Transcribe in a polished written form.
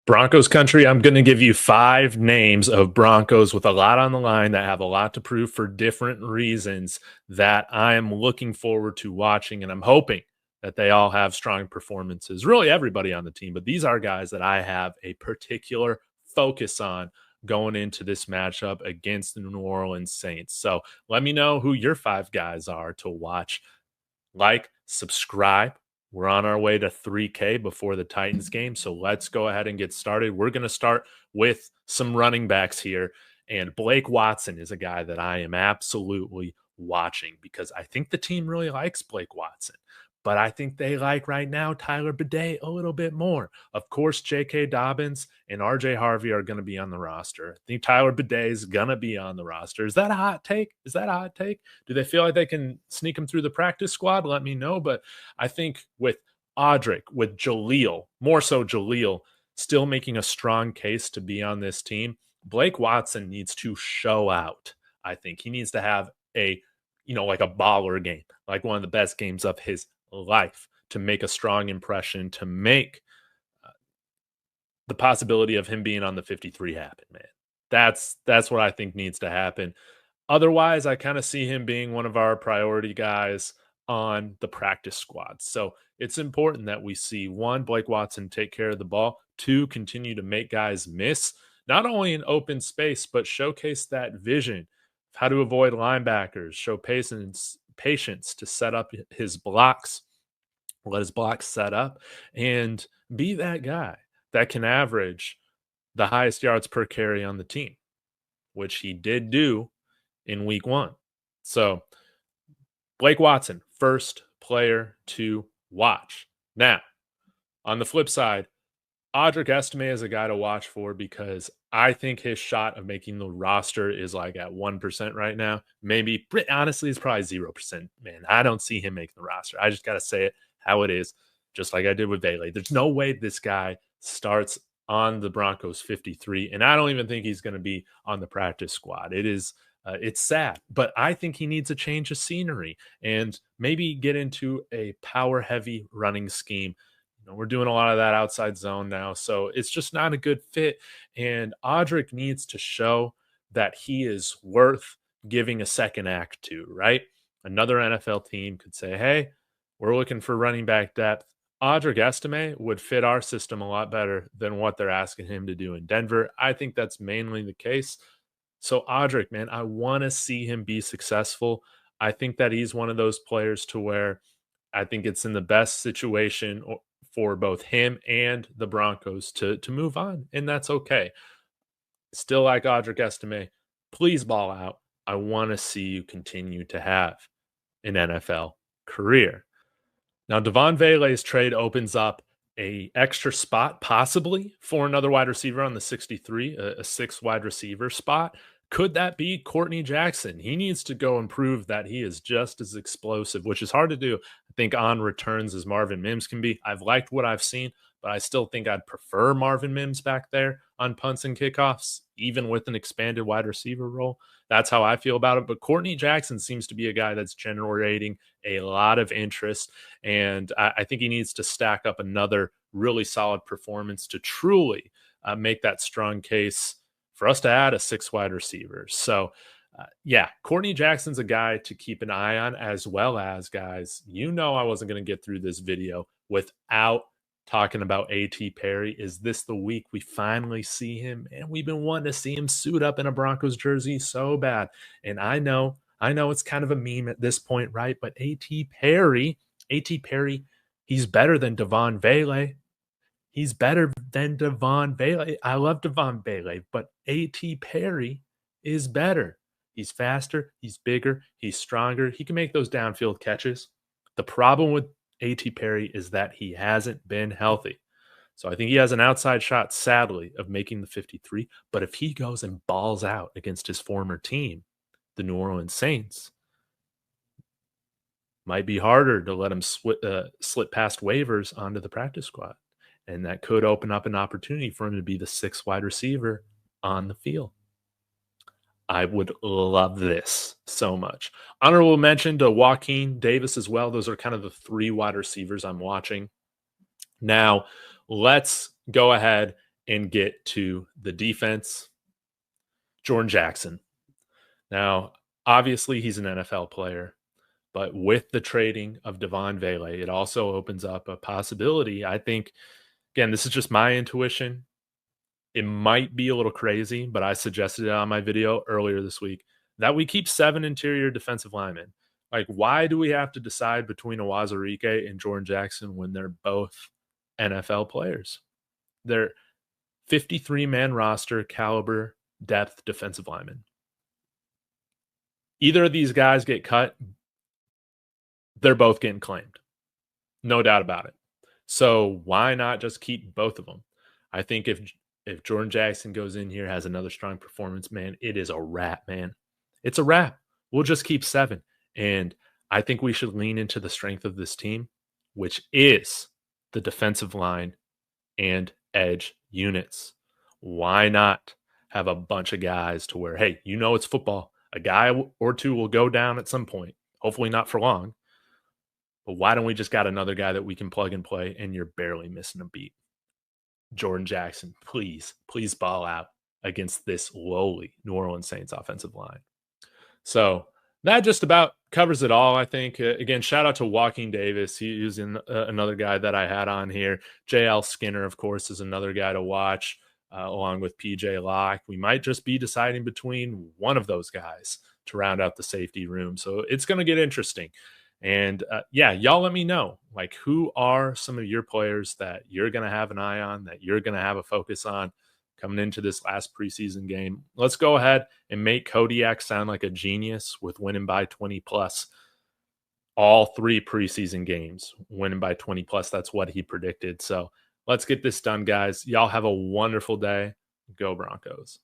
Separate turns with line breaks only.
Broncos country, I'm going to give you 5 names of Broncos with a lot on the line that have a lot to prove for different reasons that I am looking forward to watching, and I'm hoping that they all have strong performances. Really, everybody on the team, but these are guys that I have a particular focus on going into this matchup against the New Orleans Saints. So let me know who your 5 guys are to watch. Like, subscribe. We're on our way to 3K before the Titans game, so let's go ahead and get started. We're going to start with some running backs here, and Blake Watson is a guy that I am absolutely watching because I think the team really likes Blake Watson, but I think they like right now Tyler Bidet a little bit more. Of course, J.K. Dobbins and R.J. Harvey are going to be on the roster. I think Tyler Bidet is going to be on the roster. Is that a hot take? Is that a hot take? Do they feel like they can sneak him through the practice squad? Let me know. But I think with Audric, with Jaleel, more so Jaleel, still making a strong case to be on this team, Blake Watson needs to show out. I think he needs to have like a baller game, like one of the best games of his life to make a strong impression, to make the possibility of him being on the 53 happen, man. That's what I think needs to happen. Otherwise, I kind of see him being one of our priority guys on the practice squad. So it's important that we see, 1, Blake Watson take care of the ball, 2, continue to make guys miss, not only in open space, but showcase that vision of how to avoid linebackers, show patience to set up his blocks, let his blocks set up, and be that guy that can average the highest yards per carry on the team, which he did do in week 1. So Blake Watson, first player to watch. Now, on the flip side, Audric Estime is a guy to watch for because I think his shot of making the roster is like at 1% right now. Maybe, honestly, it's probably 0%. Man, I don't see him making the roster. I just got to say it how it is, just like I did with Bailey. There's no way this guy starts on the Broncos 53, and I don't even think he's going to be on the practice squad. It's sad, but I think he needs a change of scenery and maybe get into a power-heavy running scheme. We're doing a lot of that outside zone now, so it's just not a good fit. And Audric needs to show that he is worth giving a second act to, right? Another NFL team could say, hey, we're looking for running back depth. Audric Estime would fit our system a lot better than what they're asking him to do in Denver. I think that's mainly the case. So Audric, man, I want to see him be successful. I think that he's one of those players to where I think it's in the best situation for both him and the Broncos to move on, and that's okay. Still like Audric Estime, please ball out. I want to see you continue to have an NFL career. Now, Devon Vele's trade opens up a extra spot, possibly, for another wide receiver on the 63, a 6th wide receiver spot. Could that be Courtney Jackson? He needs to go and prove that he is just as explosive, which is hard to do, I think, on returns as Marvin Mims can be. I've liked what I've seen, but I still think I'd prefer Marvin Mims back there on punts and kickoffs, even with an expanded wide receiver role. That's how I feel about it. But Courtney Jackson seems to be a guy that's generating a lot of interest, and I think he needs to stack up another really solid performance to truly make that strong case for us to add a 6th wide receiver. So, Courtney Jackson's a guy to keep an eye on, as well as, guys, I wasn't going to get through this video without talking about A.T. Perry. Is this the week we finally see him? And we've been wanting to see him suit up in a Broncos jersey so bad. And I know it's kind of a meme at this point, right? But A.T. Perry, he's better than Devon Vele. He's better than Devon Vele. I love Devon Vele, but A.T. Perry is better. He's faster. He's bigger. He's stronger. He can make those downfield catches. The problem with A.T. Perry is that he hasn't been healthy. So I think he has an outside shot, sadly, of making the 53. But if he goes and balls out against his former team, the New Orleans Saints, might be harder to let him slip past waivers onto the practice squad. And that could open up an opportunity for him to be the 6th wide receiver on the field. I would love this so much. Honorable mention to Joaquin Davis as well. Those are kind of the 3 wide receivers I'm watching. Now, let's go ahead and get to the defense. Jordan Jackson. Now, obviously, he's an NFL player, but with the trading of Devon Vele, it also opens up a possibility. I think, again, this is just my intuition. It might be a little crazy, but I suggested it on my video earlier this week that we keep 7 interior defensive linemen. Like, why do we have to decide between Awazarike and Jordan Jackson when they're both NFL players? They're 53-man roster caliber depth defensive linemen. Either of these guys get cut, they're both getting claimed. No doubt about it. So why not just keep both of them? I think if Jordan Jackson goes in here, has another strong performance, man, it is a wrap, man. It's a wrap. We'll just keep 7. And I think we should lean into the strength of this team, which is the defensive line and edge units. Why not have a bunch of guys to where, hey, it's football. A guy or two will go down at some point, hopefully not for long. But why don't we just got another guy that we can plug and play and you're barely missing a beat? Jordan Jackson, please ball out against this lowly New Orleans Saints offensive line. So that just about covers it all, I think. Again, shout out to Joaquin Davis. He's another guy that I had on here. JL Skinner, of course, is another guy to watch, along with PJ Locke. We might just be deciding between one of those guys to round out the safety room. So it's going to get interesting. And y'all let me know, like, who are some of your players that you're going to have an eye on, that you're going to have a focus on coming into this last preseason game. Let's go ahead and make Kodiak sound like a genius with winning by 20 plus all 3 preseason games, winning by 20 plus. That's what he predicted. So let's get this done, guys. Y'all have a wonderful day. Go Broncos.